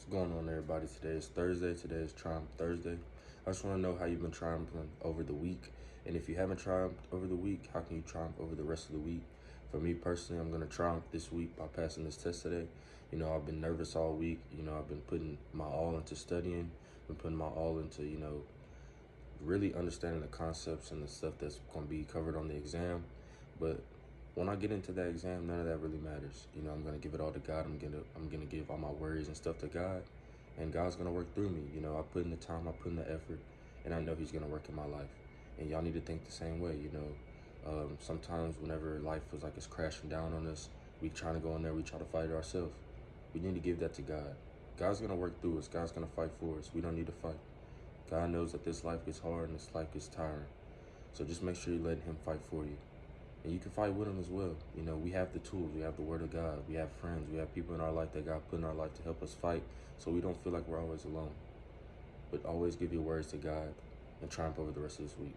What's going on, everybody? Today is Thursday. Today is Triump Thursday. I just want to know how you've been triumphing over the week. And if you haven't triumphed over the week, how can you triumph over the rest of the week? For me personally, I'm going to triumph this week by passing this test today. You know, I've been nervous all week. You know, I've been putting my all into studying, been putting my all into, really understanding the concepts and the stuff that's going to be covered on the exam. But when I get into that exam, none of that really matters. You know, I'm gonna give it all to God. I'm gonna give all my worries and stuff to God, and God's gonna work through me. You know, I put in the time, I put in the effort, and I know He's gonna work in my life. And y'all need to think the same way. You know, sometimes whenever life feels like it's crashing down on us, we trying to go in there, we try to fight it ourselves. We need to give that to God. God's gonna work through us. God's gonna fight for us. We don't need to fight. God knows that this life gets hard and this life gets tiring. So just make sure you let Him fight for you. And you can fight with Him as well. You know, we have the tools. We have the Word of God. We have friends. We have people in our life that God put in our life to help us fight, so we don't feel like we're always alone. But always give your words to God and triumph over the rest of this week.